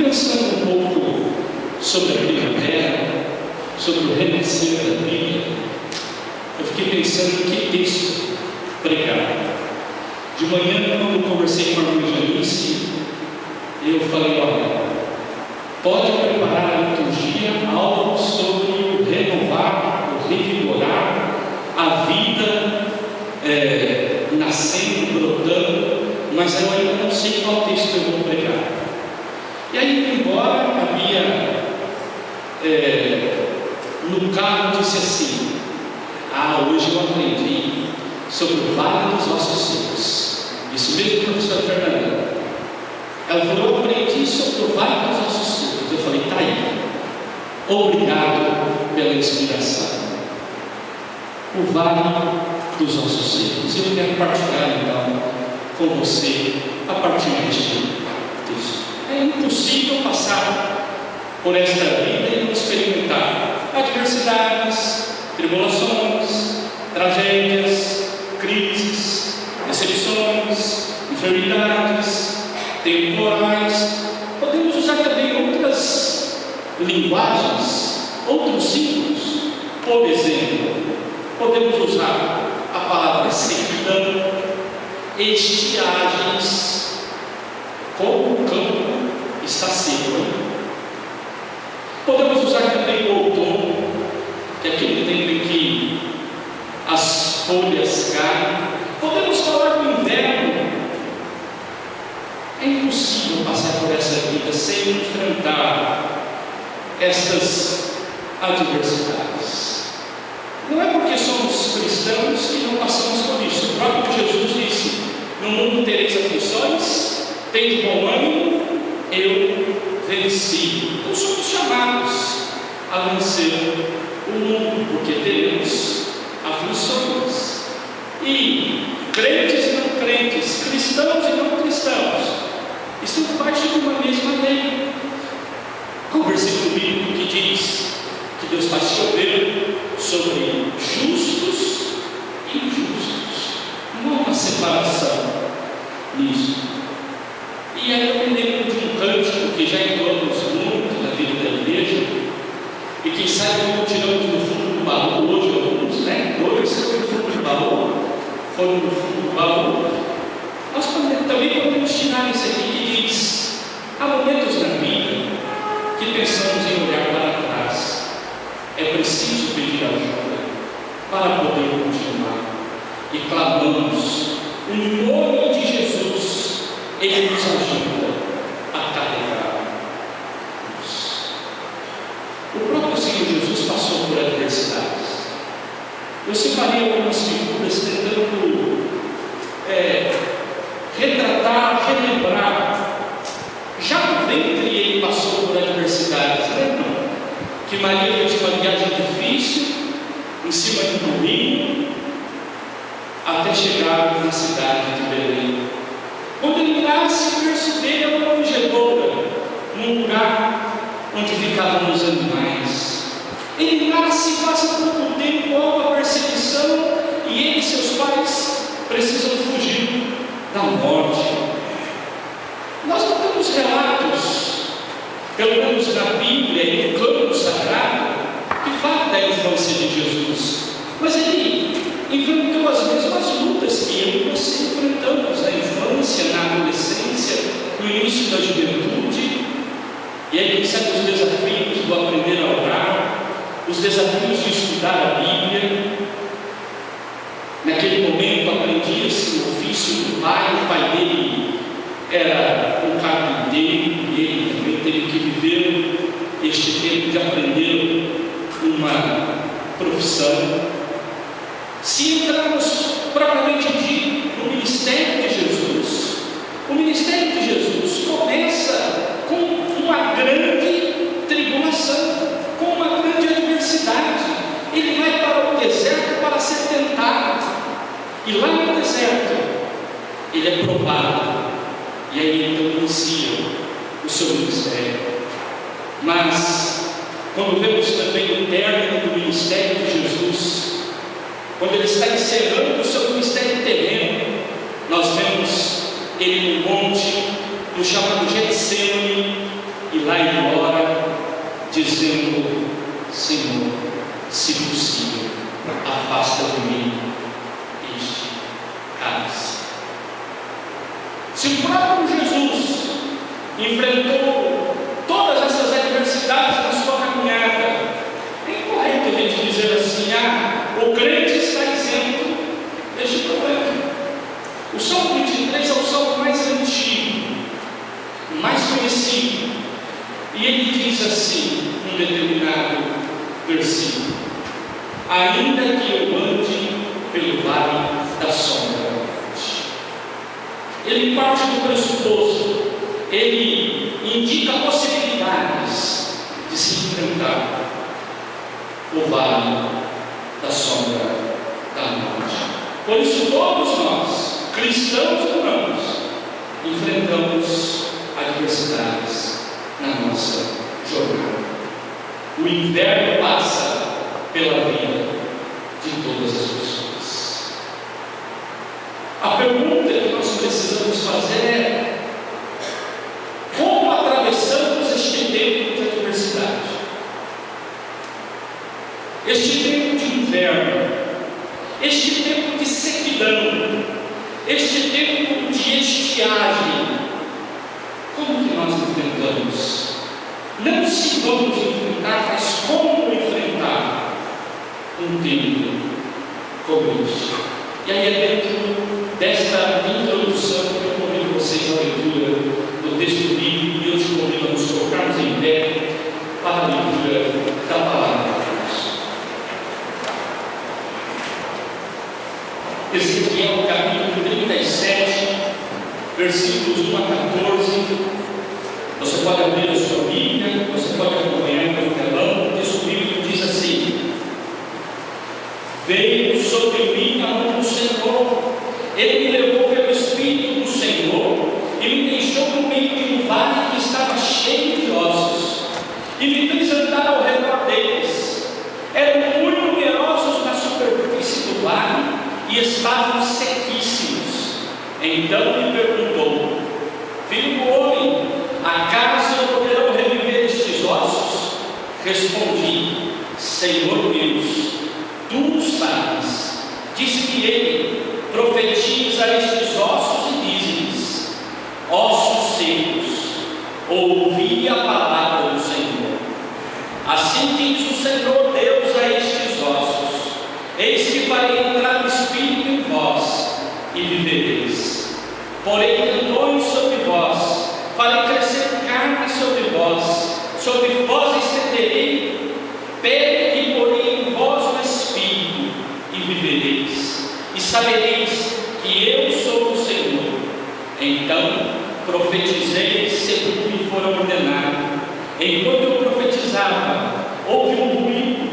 pensando um pouco sobre a vida terra, sobre o renascer da Bíblia, eu fiquei pensando que texto pregar. De manhã, quando eu conversei com a irmã Janice, eu falei: olha, pode preparar a liturgia algo sobre o renovar, o revigorar, a vida nascendo, brotando, mas eu ainda não sei qual texto eu vou pregar. E aí, embora a Bia no carro disse assim: hoje eu aprendi sobre o Vale dos Ossos Secos. Isso mesmo, professor Fernanda. Ela falou: eu aprendi sobre o Vale dos Ossos Secos. Eu falei: tá aí, obrigado pela inspiração. O Vale dos Ossos Secos. Eu quero partilhar então com você a partir deste texto. É impossível passar por esta vida e não experimentar adversidades, tribulações, tragédias, crises, decepções, enfermidades, temporais. Podemos usar também outras linguagens, outros símbolos. Por exemplo, podemos usar a palavra sequidão, estiagens, como o campo está seco, hein? Podemos usar também o outono, que é aquele tempo em que as folhas caem. Podemos falar do inverno. É impossível passar por essa vida sem enfrentar estas adversidades. Não é porque somos cristãos que não passamos por isso. O próprio Jesus disse: no mundo tereis aflições, tende bom ânimo, eu venci. Então somos chamados a vencer o mundo, porque teremos aflições. E crentes e não crentes, cristãos e não cristãos, estão debaixo de uma mesma lei. Há um versículo bíblico que diz que Deus faz chover sobre justos e injustos. Não há uma separação nisso. E aí eu me lembro de um cântico que já entramos muito na vida da igreja, e quem sabe como tiramos no fundo do baú hoje, alguns, dois foram no fundo do baú, foram no fundo do baú. Nós também podemos tirar esse aqui que diz: há momentos na vida que pensamos em olhar para trás. É preciso pedir ajuda para poder continuar. E clamamos o nome de Jesus. Ele nos ajuda a carregar. O próprio Senhor Jesus passou por adversidades. Eu separei algumas figuras tentando retratar, relembrar. Já no ventre ele passou por adversidades. Lembram que Maria fez uma viagem difícil em cima de um moinho até chegar na cidade de Belém? Quando ele nasce, berço dele é uma manjedoura, num lugar onde ficavam os animais. Ele nasce e passa pouco tempo, há uma perseguição, e ele e seus pais precisam fugir da morte. Nós não temos relatos, pelo menos na Bíblia e no cânon sagrado, que fala da infância de Jesus, mas ele enfrentou as mesmas lutas que eu e você enfrentamos na infância, na adolescência, no início da juventude. E aí, quem sabe, os desafios do aprender a orar, os desafios de estudar a Bíblia. Naquele momento aprendia-se o ofício do pai. O pai dele era um carpinteiro e ele também teve que viver este tempo de aprender uma profissão. Se entrarmos propriamente dito no ministério de Jesus, o ministério de Jesus começa com uma grande tribulação, com uma grande adversidade. Ele vai para o deserto para ser tentado, e lá no deserto ele é provado, e aí então inicia o seu ministério. Mas quando vemos também o término do ministério de Jesus, quando ele está encerrando o seu ministério terreno, nós vemos ele no monte, no chamado Getsemane, e lá ele ora, dizendo: Senhor, se possível, afasta de mim este cálice. Se o próprio Jesus enfrentou todas essas adversidades na sua caminhada, é incorreto a gente dizer assim: o crente está isento deste problema. O Salmo 23 é o salmo mais antigo, mais conhecido, e ele diz assim, num determinado versículo: ainda que eu ande pelo vale da sombra da morte. Ele parte do pressuposto, ele indica possibilidades de se enfrentar o vale da sombra da morte. Por isso todos nós, cristãos ou não, enfrentamos adversidades na nossa jornada. O inverno passa pela vida de todas as pessoas. A pergunta que nós precisamos fazer é: como atravessamos este tempo de adversidade? Este tempo de inverno, este tempo de sequidão, este tempo de estiagem, como que nós enfrentamos? Não se vamos enfrentar, mas como enfrentar um tempo como este? E aí é dentro desta introdução que eu convido vocês à leitura do texto bíblico, e eu te convido a nos colocarmos em pé para a leitura da palavra de Deus. Ezequiel capítulo 37, versículos 1 a 14. Você pode abrir a sua Bíblia, você pode acompanhar pelo telão. O texto bíblico diz assim: veio sobre mim a mão do Senhor, ele me levou pelo Espírito do Senhor e me deixou no meio de um vale que estava cheio de ossos, e me fez andar ao redor deles. Eram muito numerosos na superfície do vale e estavam sequíssimos. Então me perguntou: filho do homem, acaso poderão reviver estes ossos? Respondi: Senhor Deus, tu sabes. Disse-me ele: profetiza a estes ossos e dize-lhes: ossos secos, ouvi a palavra do Senhor. Assim diz o Senhor Deus a estes ossos: eis que farei entrar o Espírito em vós e vivereis. Porém tendões sobre vós, farei crescer carne sobre vós estenderei pele e porei em vós o Espírito e vivereis, e sabereis que eu sou o Senhor. Então profetizei segundo me for ordenado. Enquanto eu profetizava, houve um ruído,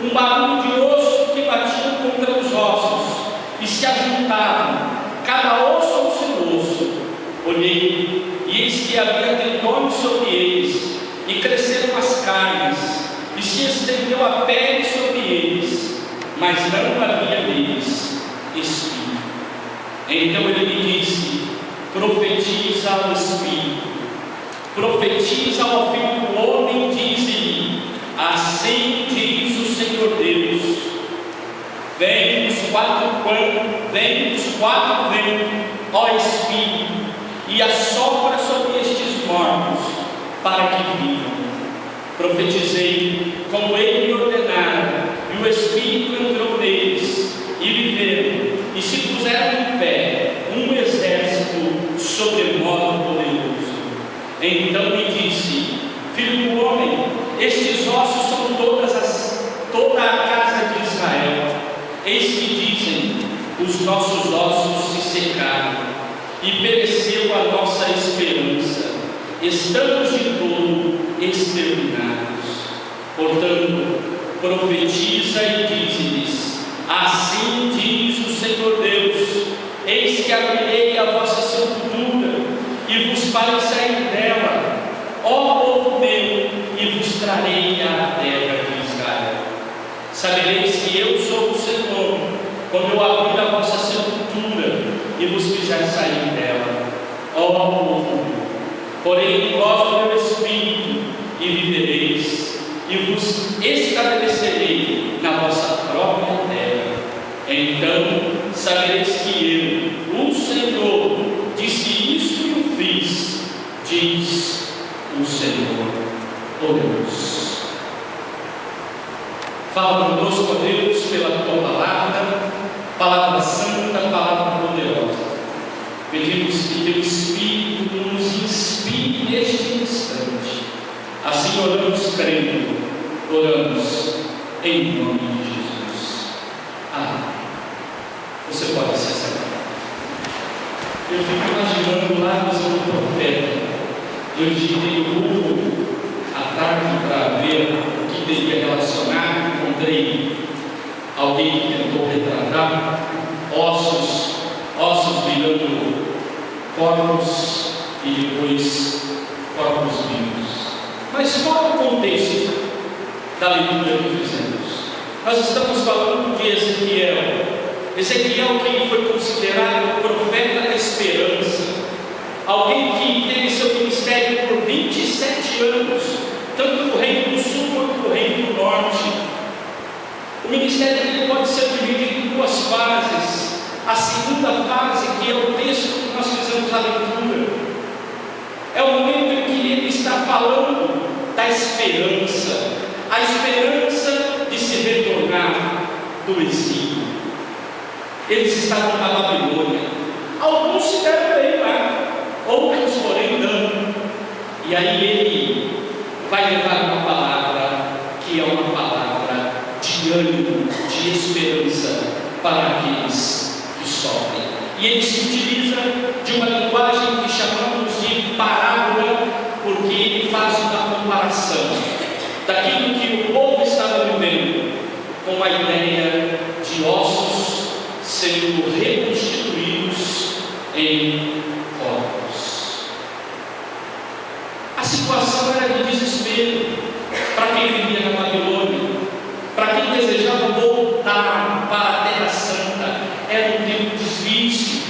um barulho de osso que batiam contra os ossos e se ajuntavam, cada osso ao seu osso. Olhei, e eis que havia tendões sobre eles, e cresceram as carnes, e se estendeu a pele sobre eles, mas não havia neles espírito. Então ele me disse: profetiza ao Espírito, profetiza ao Filho do Homem, dize-lhe: assim diz o Senhor Deus: vem dos quatro ventos, ó Espírito, e assopra sobre estes mortos, para que vivam. Profetizei como ele me ordenara, e o Espírito entrou neles, e viveram, e se puseram em pé, um exército sobremodo poderoso. Então me disse: filho do homem, estes ossos são toda a casa de Israel. Eis que dizem: os nossos ossos se secaram, e pereceu a nossa esperança, estamos de todo exterminados. Portanto, profetiza e dize-lhes: assim diz o Senhor Deus: eis que abrirei a vossa sepultura e vos farei sair dela, ó povo meu, e vos trarei à terra de Israel. Sabereis que eu sou o Senhor, quando eu abrir a vossa sepultura e vos fizer sair dela, ó povo meu. Porém em vós o meu Espírito, o Senhor. Oremos. Fala conosco, ó Deus, pela tua palavra santa, palavra poderosa. Pedimos que teu Espírito nos inspire neste instante. Assim oramos crendo, oramos em nome de Jesus. Amém. Você pode se assentar. Eu fico imaginando lá no profeta. Eu tirei o rumo à tarde para ver o que teria relacionado. Encontrei alguém que tentou retratar ossos virando corpos e depois corpos vivos. Mas qual é o contexto da leitura que fizemos? Nós estamos falando de Ezequiel. Ezequiel, que foi considerado o profeta da esperança, alguém que teve seu ministério por 27 anos, tanto no Reino do Sul quanto no Reino do Norte. O ministério dele pode ser dividido em duas fases. A segunda fase, que é o texto que nós fizemos a leitura, é o momento em que ele está falando da esperança, a esperança de se retornar do exílio. Eles estavam na Babilônia, alguns se deram bem lá, outros porém não. E aí ele vai levar uma palavra que é uma palavra de ânimo, de esperança para aqueles que sofrem. E ele se utiliza de uma linguagem que chamamos de parábola, porque ele faz uma comparação daquilo que o povo estava vivendo com a ideia de ossos sendo reconstituídos em corpos. A situação era de desespero para quem vivia na Babilônia, para quem desejava voltar para a Terra Santa. Era um tempo difícil.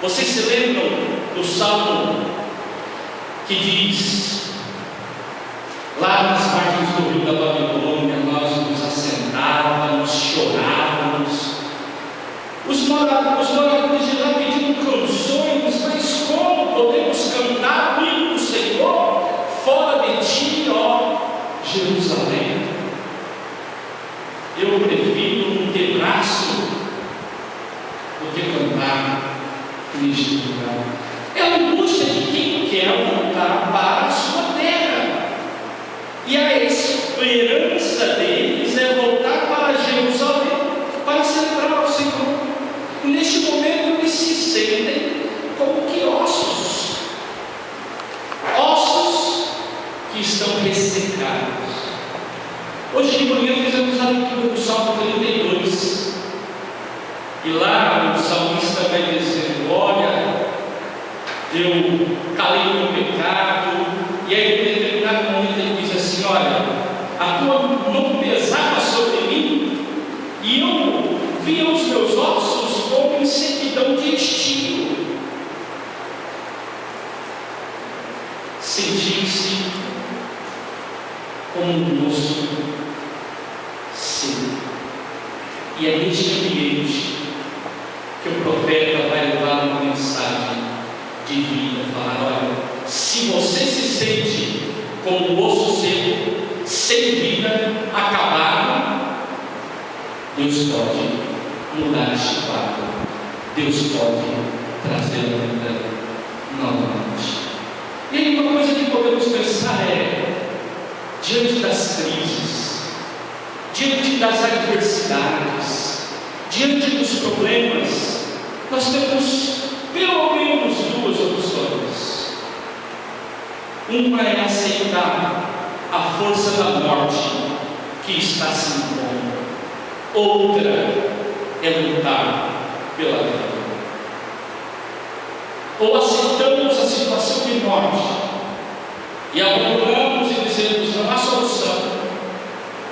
Vocês se lembram do Salmo que diz: lá nas margens do rio da Babilônia nós nos assentávamos, chorávamos. Os moradores de lá pediam canções, mas como podemos cantar o hino do Senhor fora de ti, ó Jerusalém? Eu prefiro um quebraço do que cantar neste lugar. É a angústia de quem quer voltar para a sua terra. E a esperança deles é voltar para Jerusalém, para celebrar ao Senhor. Neste momento eles se sentem como que ossos que estão ressecados. Hoje de manhã fizemos a leitura do Salmo 32, e lá o salmista vai dizendo: olha, eu calei o meu pecado. E aí em determinado momento ele diz assim: olha, a tua mão pesava sobre mim, e eu via os meus ossos como em sequidão de estio. Sentir-se como um osso seco. E é neste ambiente que o profeta vai levar uma mensagem de vida, falar: olha, se você se sente como um osso seco, sem vida, acabado, Deus pode mudar este quadro. Deus pode trazer a vida novamente. E aí uma coisa que podemos pensar é: diante das crises, diante das adversidades, diante dos problemas, nós temos pelo menos duas opções. Uma é aceitar a força da morte que está se impondo. Outra é lutar pela vida. Ou aceitamos a situação de morte e abandonamos e dizemos: não há solução,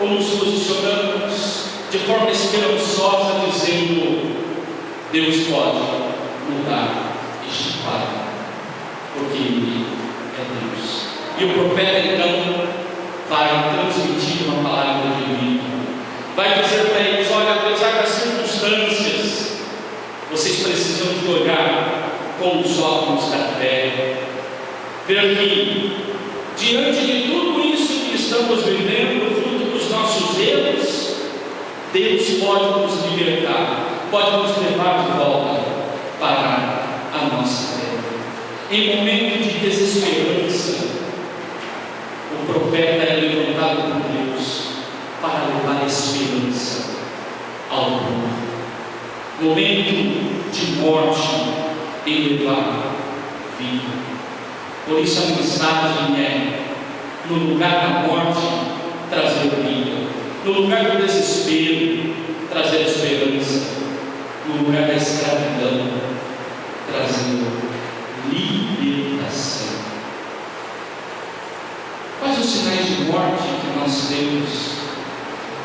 ou nos posicionamos de forma esperançosa, dizendo: Deus pode mudar este quadro, porque Ele é Deus. E o profeta então vai transmitir uma palavra de vida, vai dizer para eles: olha, apesar das circunstâncias, vocês precisam de olhar com os óculos da fé. ver que, diante de tudo isso que estamos vivendo, fruto dos nossos erros, Deus pode nos libertar, pode nos levar de volta para a nossa terra. Em momento de desesperança, o profeta é levantado por Deus para levar esperança ao mundo. Momento de morte, em levar vida. Por isso a mensagem é: no lugar da morte, trazer vida; no lugar do desespero, trazer esperança; no lugar da escravidão, trazer libertação. Quais os sinais de morte que nós temos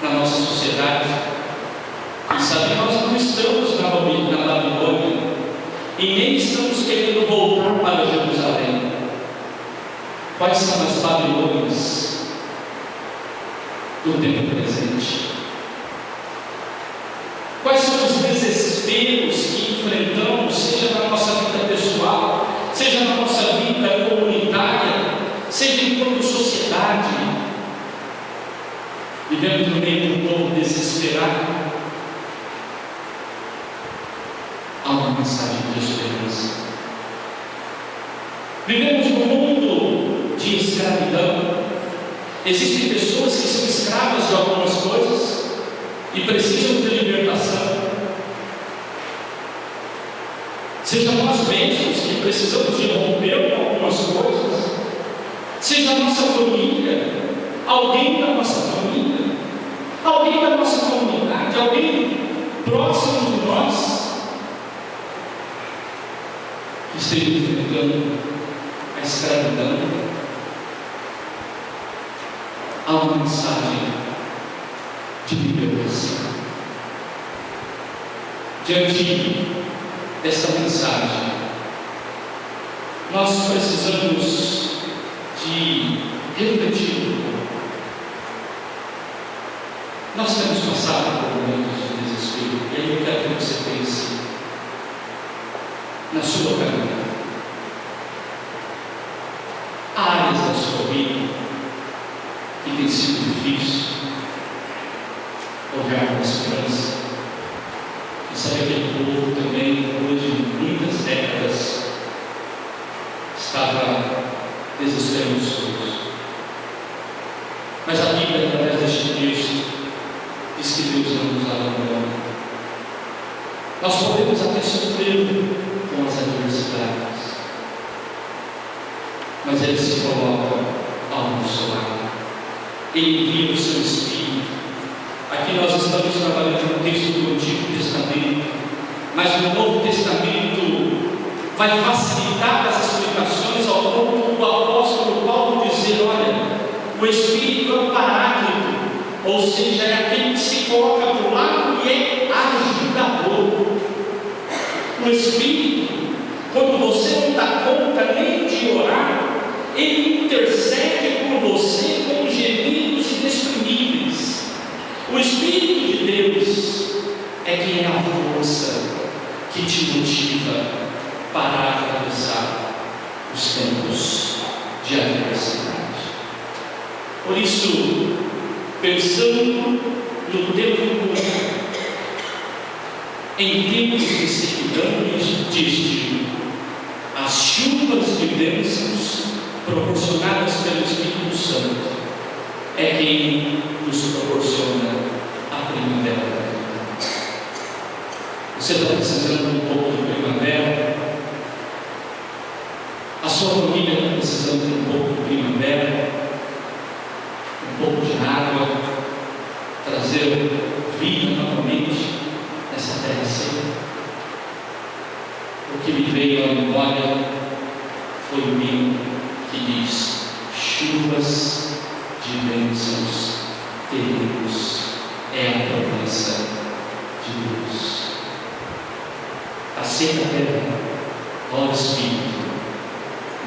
na nossa sociedade? Quem sabe nós não estamos na Babilônia e nem estamos querendo voltar para Jerusalém. Quais são as Babilônias do tempo presente? Quais são os desesperos que enfrentamos, seja na nossa vida pessoal, seja na nossa vida comunitária, seja enquanto sociedade? Vivemos no meio de um povo desesperado. Há uma mensagem de esperança. Vivemos num mundo de escravidão. Existem pessoas que são escravas de algumas coisas e precisam de libertação. Seja nós mesmos que precisamos de romper com algumas coisas, seja a nossa família, alguém da nossa família, alguém da nossa comunidade, alguém próximo de nós que esteja enfrentando a escravidão. Há uma mensagem de libertação. Diante desta mensagem, nós precisamos de refletir um pouco. Nós temos passado por momentos de desespero, e aí eu quero que você pense na sua caminhada. Há áreas da sua vida que tem sido difícil olhar com esperança e saber que o povo também, depois de muitas décadas, estava desesperançoso. Mas a Bíblia, através deste texto, diz que Deus não nos abandona. Nós podemos até sofrer com as adversidades, mas Ele se coloca ao nosso lado. Ele envia o seu Espírito. Aqui nós estamos trabalhando no texto do Antigo Testamento, mas no Novo Testamento vai facilitar as explicações ao ponto do apóstolo Paulo dizer: olha, o Espírito é o Paráclito, ou seja, é aquele que se coloca do lado e é ajudador. O Espírito, quando você não dá conta nem de orar, ele intercede por você com gemidos inexprimíveis. O Espírito de Deus é quem é a força que te motiva para atravessar os tempos de adversidade. Por isso, pensando no tempo comum, em tempos de sequidão e de estio, as chuvas de bênçãos proporcionadas pelo Espírito Santo é quem nos proporciona a primavera. Você está precisando um pouco de primavera? A sua família está precisando de um pouco de primavera? Um pouco de água, trazer vida novamente nessa terra seca? O que me veio à memória foi o hino que diz: chuvas de bênçãos teremos, é a promessa de Deus. A seca terra, ó Espírito,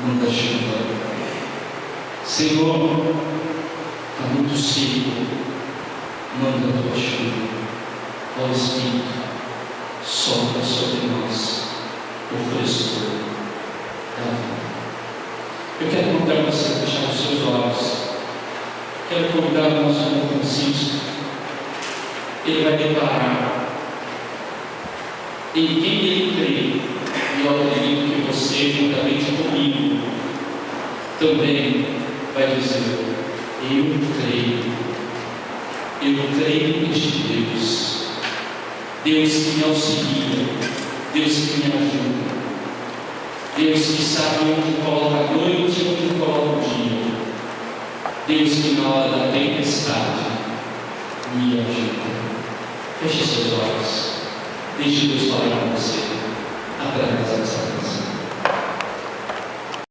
manda chuva. Senhor, está muito seco, manda a tua chuva. Ó Espírito, sopra sobre nós o frescor da vida. Eu quero convidar você a fechar os seus olhos. Quero convidar o nosso irmão Francisco. Ele vai declarar em quem ele crê. E eu acredito que você, juntamente comigo, também vai dizer: eu creio neste Deus, Deus que me auxilia, Deus que me ajuda, Deus que sabe onde coloca a noite e onde coloca o dia, Deus que na hora da tempestade me ajuda. Feche seus olhos, deixe Deus falar com você através dessa